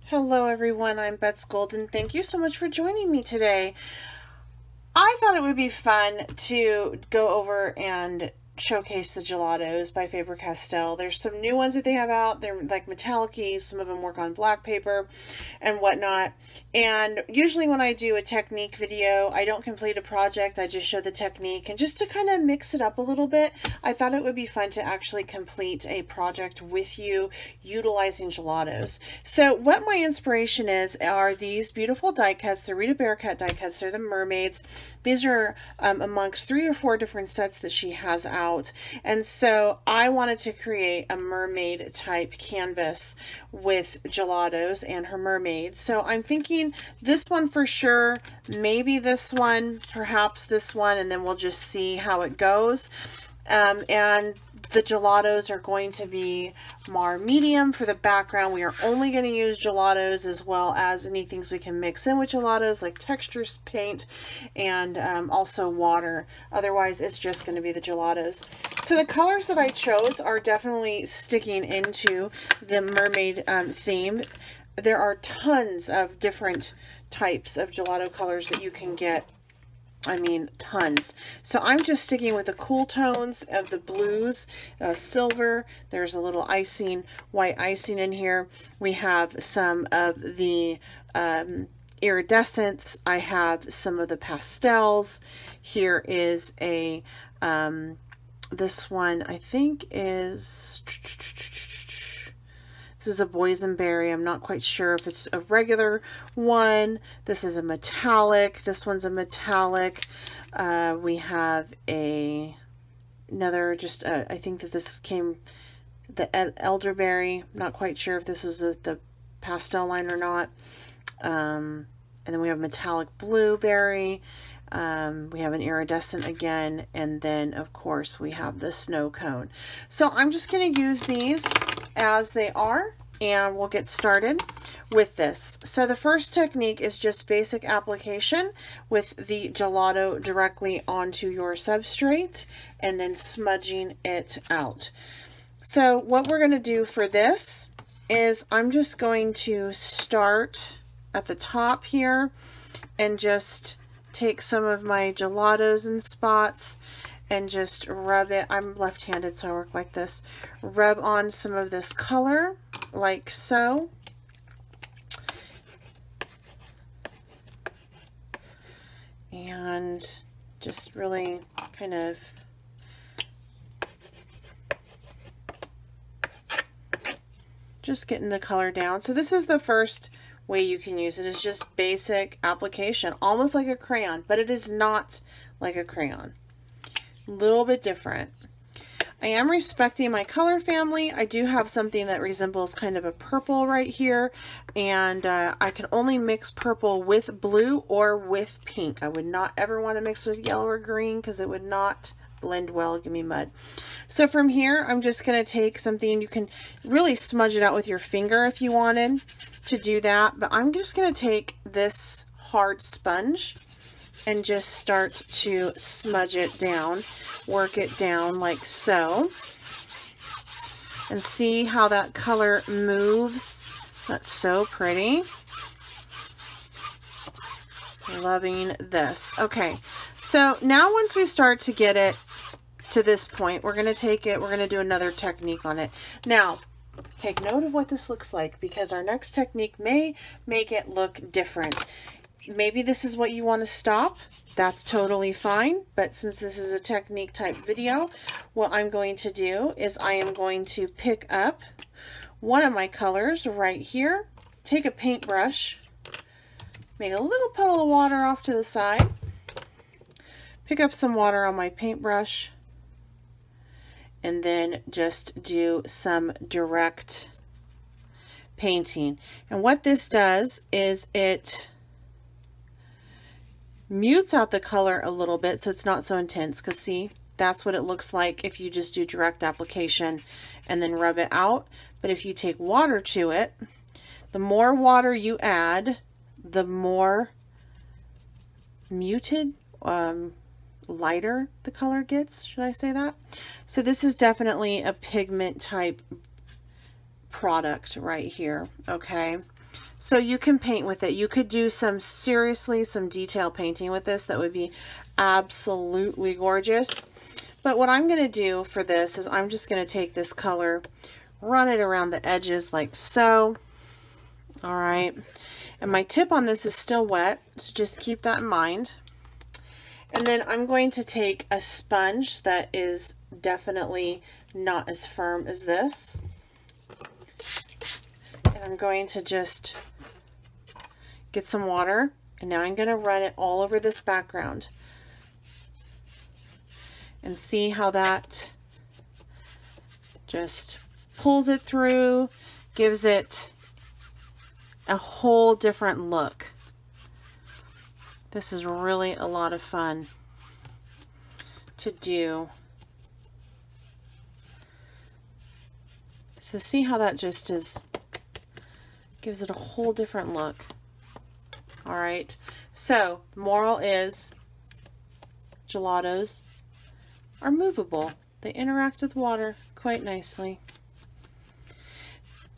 Hello everyone, I'm Bets Golden. Thank you so much for joining me today. I thought it would be fun to go over and showcase the Gelatos by Faber-Castell. There's some new ones that they have out. They're like metallic-y. Some of them work on black paper and whatnot. And usually when I do a technique video, I don't complete a project. I just show the technique. And just to kind of mix it up a little bit, I thought it would be fun to actually complete a project with you utilizing Gelatos. So what my inspiration is are these beautiful die cuts, the Rita Bearcat die cuts. They're the mermaids. These are amongst 3 or 4 different sets that she has out. And so I wanted to create a mermaid type canvas with Gelatos and her mermaids. So I'm thinking this one for sure, maybe this one, perhaps this one, and then we'll just see how it goes. And the Gelatos are going to be more medium for the background. We are only going to use Gelatos as well as anything we can mix in with Gelatos, like textures, paint, and also water. Otherwise, it's just going to be the Gelatos. So the colors that I chose are definitely sticking into the mermaid theme. There are tons of different types of gelato colors that you can get. I mean, tons. So I'm just sticking with the cool tones of the blues, silver. There's a little icing, white icing in here. We have some of the iridescence. I have some of the pastels. Here is a, this one I think is, this is a boysenberry. I'm not quite sure if it's a regular one. This is a metallic. This one's a metallic. We have another, just I think that this came, the elderberry. I'm not quite sure if this is the pastel line or not. And then we have metallic blueberry. We have an iridescent again, and then of course we have the snow cone. So I'm just going to use these as they are, and we'll get started with this. So the first technique is just basic application with the gelato directly onto your substrate and then smudging it out. So what we're going to do for this is I'm just going to start at the top here and just take some of my Gelatos in spots and just rub it. I'm left-handed, so I work like this. Rub on some of this color, like so. And just really kind of just getting the color down. So this is the first way you can use it, is just basic application, almost like a crayon, but it is not like a crayon. A little bit different. I am respecting my color family. I do have something that resembles kind of a purple right here, and I can only mix purple with blue or with pink. I would not ever want to mix with yellow or green because it would not blend well, give me mud. So from here, I'm just going to take something. You can really smudge it out with your finger if you wanted to do that, but I'm just going to take this hard sponge and just start to smudge it down, work it down like so, and see how that color moves. That's so pretty. Loving this. Okay, so now once we start to get it to this point, we're going to take it, we're going to do another technique on it. Now, take note of what this looks like, because our next technique may make it look different. Maybe this is what you want to stop. That's totally fine. But since this is a technique type video, what I'm going to do is I am going to pick up one of my colors right here, take a paintbrush, make a little puddle of water off to the side, pick up some water on my paintbrush, and then just do some direct painting. And what this does is it mutes out the color a little bit so it's not so intense, because see, that's what it looks like if you just do direct application and then rub it out. But if you take water to it, the more water you add, the more muted, lighter the color gets, should I say that? So this is definitely a pigment type product right here, okay? So you can paint with it. You could do some detail painting with this that would be absolutely gorgeous. But what I'm going to do for this is I'm just going to take this color, run it around the edges like so. All right. And my tip on this is still wet, so just keep that in mind. And then I'm going to take a sponge that is definitely not as firm as this. And I'm going to just get some water, and now I'm going to run it all over this background. And see how that just pulls it through, gives it a whole different look. This is really a lot of fun to do. So see how that just gives it a whole different look. All right, so the moral is gelatos are movable. They interact with water quite nicely.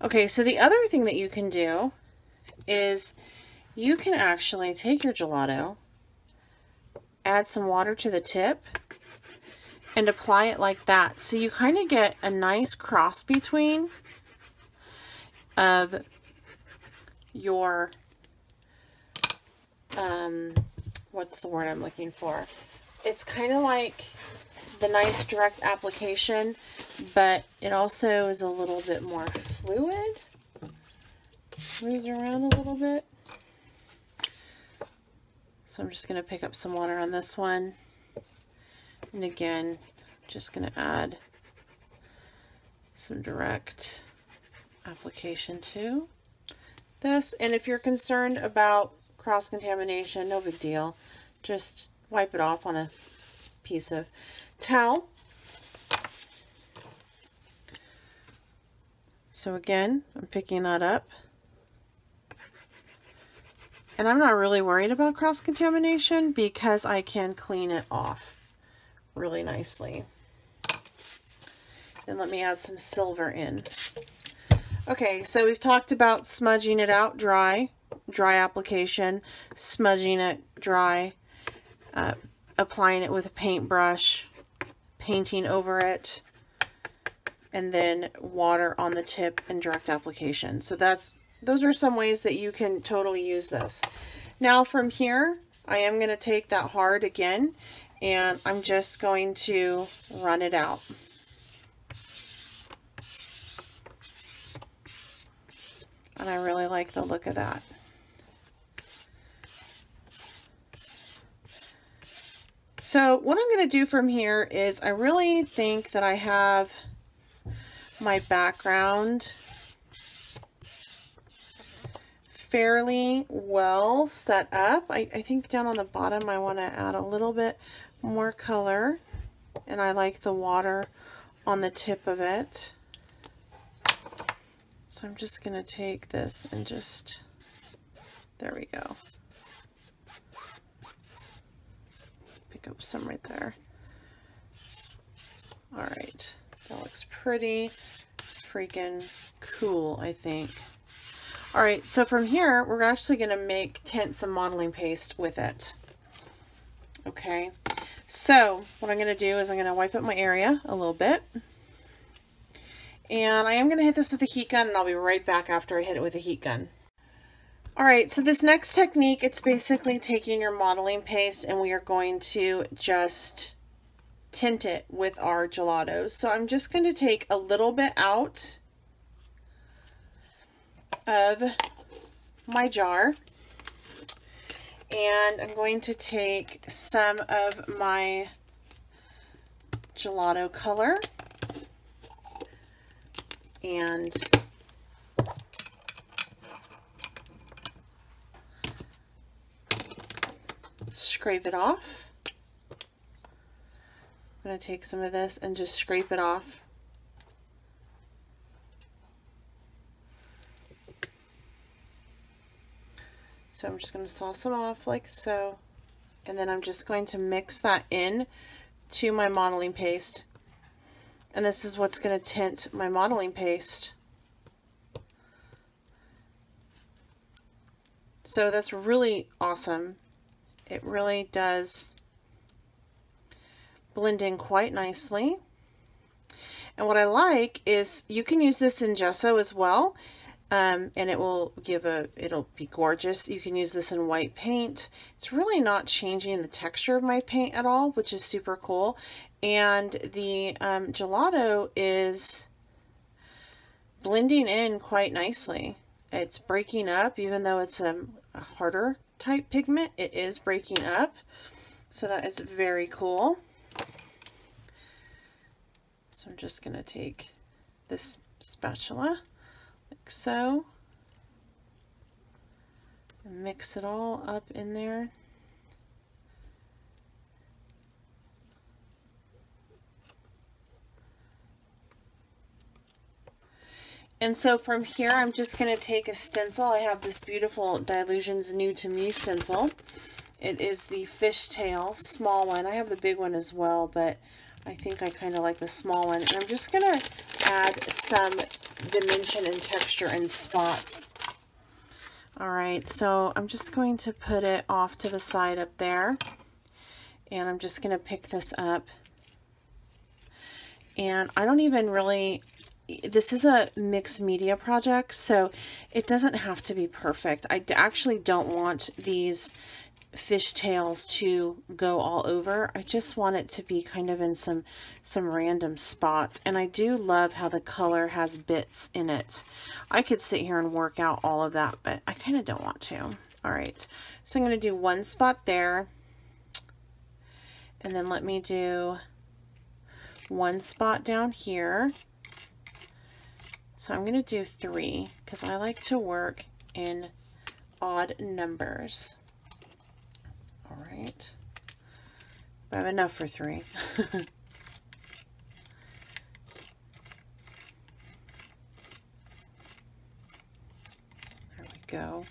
Okay, so the other thing that you can do is you can actually take your gelato, add some water to the tip, and apply it like that. So you kind of get a nice cross between of your, what's the word I'm looking for? It's kind of like the nice direct application, but it also is a little bit more fluid. Moves around a little bit. So I'm just going to pick up some water on this one. And again, just going to add some direct application to this. And if you're concerned about cross-contamination, no big deal. Just wipe it off on a piece of towel. So again, I'm picking that up. And I'm not really worried about cross-contamination because I can clean it off really nicely. And let me add some silver in. Okay, so we've talked about smudging it out dry application, smudging it dry, applying it with a paintbrush, painting over it, and then water on the tip and direct application. So those are some ways that you can totally use this. Now from here, I am going to take that hard again, and I'm just going to run it out. And I really like the look of that. So what I'm going to do from here is I really think that I have my background fairly well set up. I think down on the bottom I want to add a little bit more color, and I like the water on the tip of it. So I'm just going to take this and just, there we go. Pick up some right there. All right, that looks pretty freaking cool, I think. All right, so from here, we're actually going to tint some modeling paste with it. Okay, so what I'm going to do is I'm going to wipe up my area a little bit. And I am going to hit this with a heat gun, and I'll be right back after I hit it with a heat gun. All right, so this next technique, it's basically taking your modeling paste and we are going to just tint it with our gelatos. So I'm just going to take a little bit out of my jar, and I'm going to take some of my gelato color and scrape it off. I'm going to take some of this and just scrape it off. So I'm just going to sauce them off like so, and then I'm just going to mix that in to my modeling paste. And this is what's going to tint my modeling paste. So that's really awesome. It really does blend in quite nicely. And what I like is you can use this in gesso as well. And it will give it'll be gorgeous. You can use this in white paint. It's really not changing the texture of my paint at all, which is super cool. And the gelato is blending in quite nicely. It's breaking up, even though it's a harder type pigment, it is breaking up. So that is very cool. So I'm just going to take this spatula like so and mix it all up in there. And so from here, I'm just going to take a stencil. I have this beautiful Dylusions New to Me stencil. It is the Fishtails small one. I have the big one as well, but I think I kind of like the small one. And I'm just going to add some dimension and texture and spots. All right, so I'm just going to put it off to the side up there. And I'm just going to pick this up. And I don't even really... This is a mixed media project, so it doesn't have to be perfect. I actually don't want these fishtails to go all over. I just want it to be kind of in some random spots. And I do love how the color has bits in it. I could sit here and work out all of that, but I kind of don't want to. All right, so I'm going to do one spot there. And then let me do one spot down here. So I'm going to do 3 because I like to work in odd numbers. All right. I have enough for 3. There we go.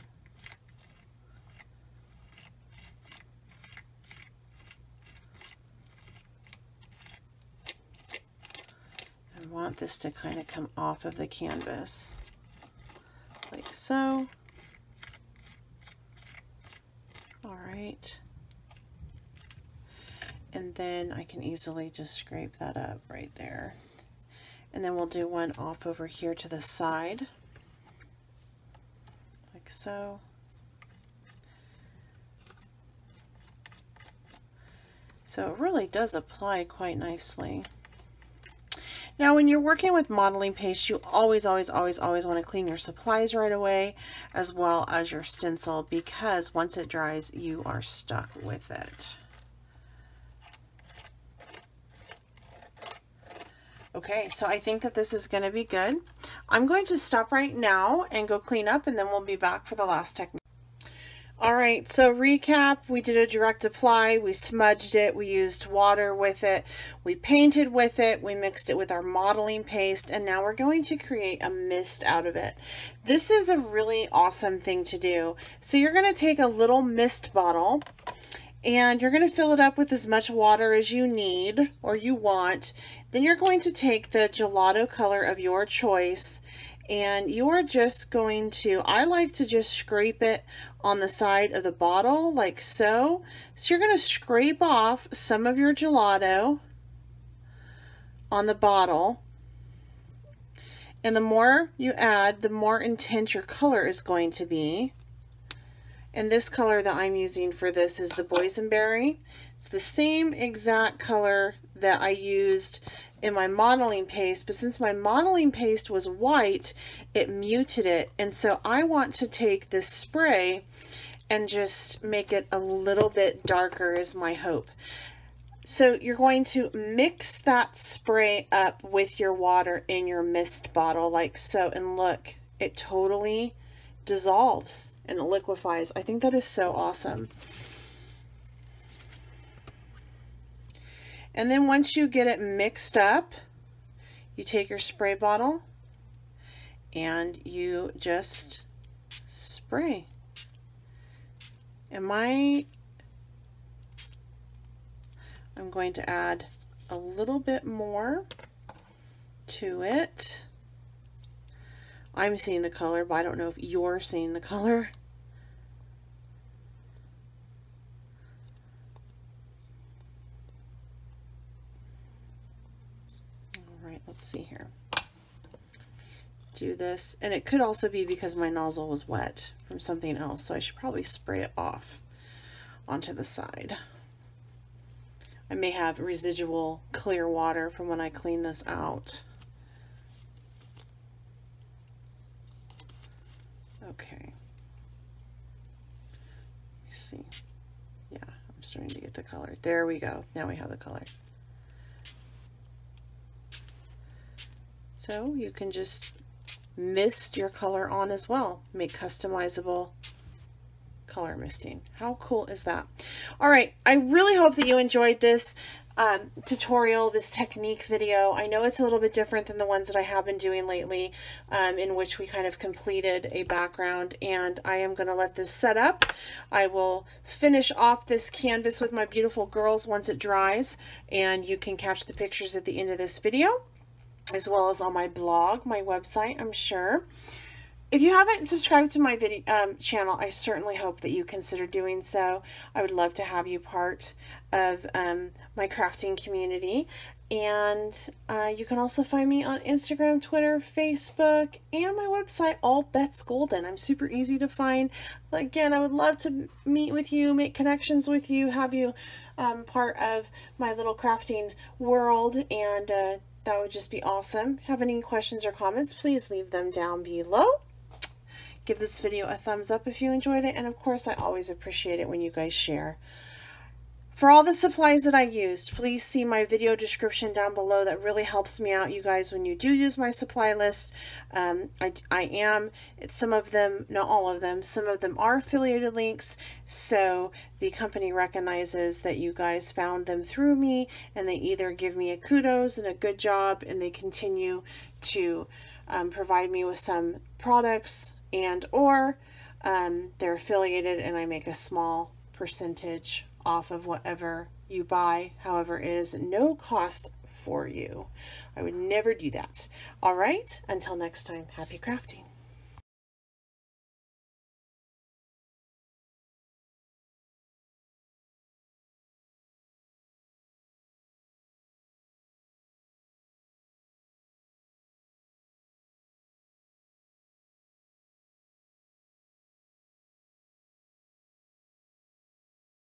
Want this to kind of come off of the canvas like so. All right, and then I can easily just scrape that up right there, and then we'll do one off over here to the side like so. So it really does apply quite nicely. Now, when you're working with modeling paste, you always want to clean your supplies right away, as well as your stencil, because once it dries, you are stuck with it. Okay, so I think that this is going to be good. I'm going to stop right now and go clean up, and then we'll be back for the last technique. All right, so recap, we did a direct apply, we smudged it, we used water with it, we painted with it, we mixed it with our modeling paste, and now we're going to create a mist out of it. This is a really awesome thing to do. So you're going to take a little mist bottle, and you're going to fill it up with as much water as you need or you want. Then you're going to take the gelato color of your choice, and you are just going to, I like to just scrape it on the side of the bottle like so. So you're going to scrape off some of your gelato on the bottle. And the more you add, the more intense your color is going to be. And this color that I'm using for this is the boysenberry. It's the same exact color that I used in my modeling paste, but since my modeling paste was white, it muted it. And so I want to take this spray and just make it a little bit darker is my hope. So you're going to mix that spray up with your water in your mist bottle like so, and look, it totally dissolves and it liquefies. I think that is so awesome. And then once you get it mixed up, you take your spray bottle and you just spray. And I'm going to add a little bit more to it. I'm seeing the color, but I don't know if you're seeing the color. let's see here. Do this, and it could also be because my nozzle was wet from something else, so I should probably spray it off onto the side. I may have residual clear water from when I clean this out. Okay. Let me see. Yeah, I'm starting to get the color. There we go. Now we have the color. So you can just mist your color on as well. Make customizable color misting. How cool is that? All right, I really hope that you enjoyed this tutorial, this technique video. I know it's a little bit different than the ones that I have been doing lately, in which we kind of completed a background, and I am going to let this set up. I will finish off this canvas with my beautiful girls once it dries, and you can catch the pictures at the end of this video, as well as on my blog, my website, I'm sure. If you haven't subscribed to my video channel, I certainly hope that you consider doing so. I would love to have you part of my crafting community. And you can also find me on Instagram, Twitter, Facebook, and my website, All Bets Golden. I'm super easy to find. Again, I would love to meet with you, make connections with you, have you part of my little crafting world, and that would just be awesome. Have any questions or comments, please leave them down below. Give this video a thumbs up if you enjoyed it, and of course I always appreciate it when you guys share. For all the supplies that I used, please see my video description down below. That really helps me out, you guys, when you do use my supply list. Some of them, not all of them, some of them are affiliated links, so the company recognizes that you guys found them through me, and they either give me a kudos and a good job, and they continue to provide me with some products, and or they're affiliated and I make a small percentage off of whatever you buy. However, it is no cost for you. I would never do that. All right, until next time, happy crafting.